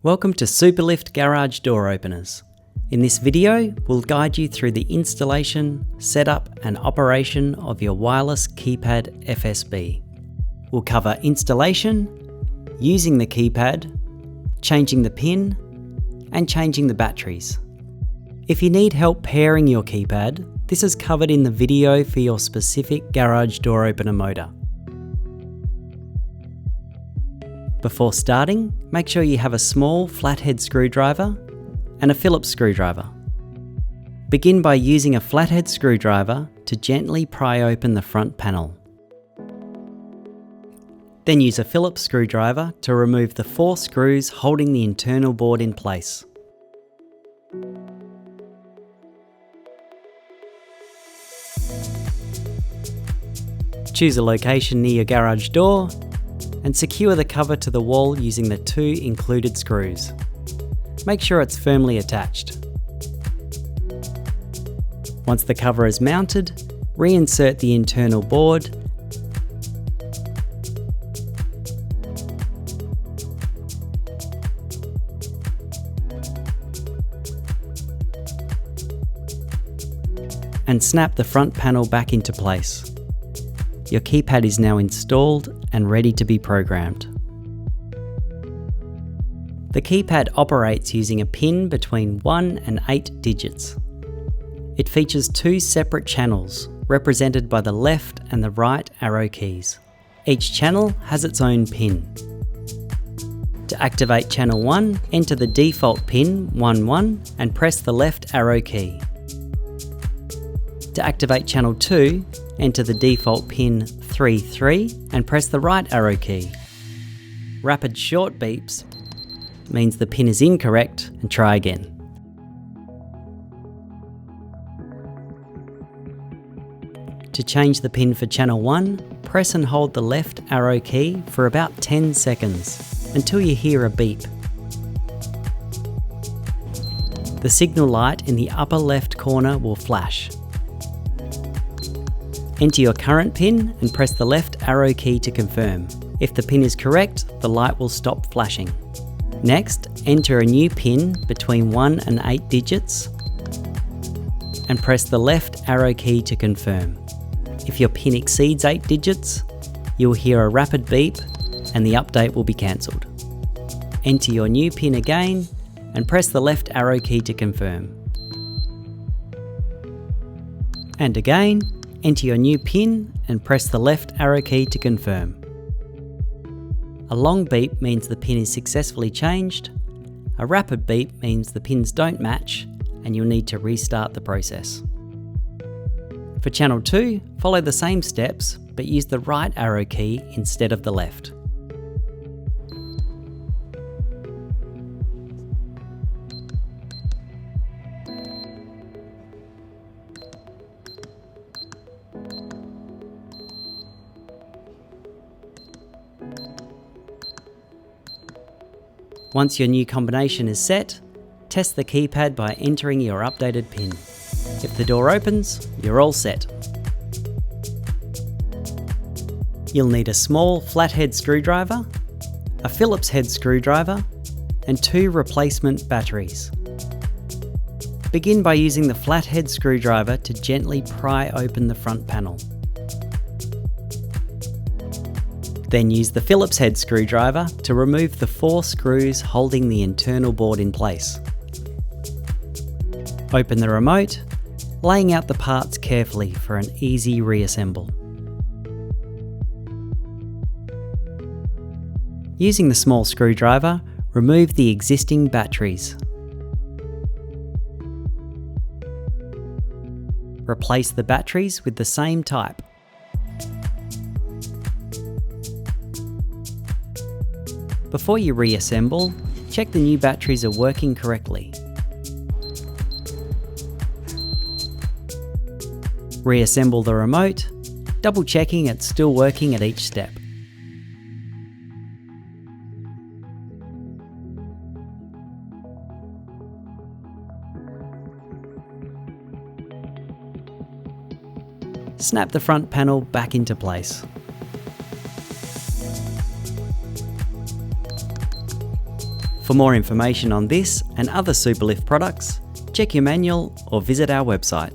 Welcome to Superlift Garage Door Openers. In this video, we'll guide you through the installation, setup and operation of your wireless keypad FSB. We'll cover installation, using the keypad, changing the pin, and changing the batteries. If you need help pairing your keypad, this is covered in the video for your specific garage door opener motor. Before starting, make sure you have a small flathead screwdriver and a Phillips screwdriver. Begin by using a flathead screwdriver to gently pry open the front panel. Then use a Phillips screwdriver to remove the 4 screws holding the internal board in place. Choose a location near your garage door and secure the cover to the wall using the 2 included screws. Make sure it's firmly attached. Once the cover is mounted, reinsert the internal board and snap the front panel back into place. Your keypad is now installed and ready to be programmed. The keypad operates using a pin between 1 and 8 digits. It features 2 separate channels, represented by the left and the right arrow keys. Each channel has its own pin. To activate channel 1, enter the default pin 11 and press the left arrow key. To activate channel 2, enter the default pin 33 and press the right arrow key. Rapid short beeps means the pin is incorrect and try again. To change the pin for channel 1, press and hold the left arrow key for about 10 seconds until you hear a beep. The signal light in the upper left corner will flash. Enter your current pin and press the left arrow key to confirm. If the pin is correct, the light will stop flashing. Next, enter a new pin between 1 and 8 digits and press the left arrow key to confirm. If your pin exceeds 8 digits, you'll hear a rapid beep and the update will be cancelled. Enter your new pin again and press the left arrow key to confirm. And again, enter your new pin and press the left arrow key to confirm. A long beep means the pin is successfully changed. A rapid beep means the pins don't match and you'll need to restart the process. For channel 2, follow the same steps but use the right arrow key instead of the left. Once your new combination is set, test the keypad by entering your updated pin. If the door opens, you're all set. You'll need a small flathead screwdriver, a Phillips head screwdriver, and 2 replacement batteries. Begin by using the flathead screwdriver to gently pry open the front panel. Then use the Phillips head screwdriver to remove the 4 screws holding the internal board in place. Open the remote, laying out the parts carefully for an easy reassemble. Using the small screwdriver, remove the existing batteries. Replace the batteries with the same type. Before you reassemble, check the new batteries are working correctly. Reassemble the remote, double checking it's still working at each step. Snap the front panel back into place. For more information on this and other Superlift products, check your manual or visit our website.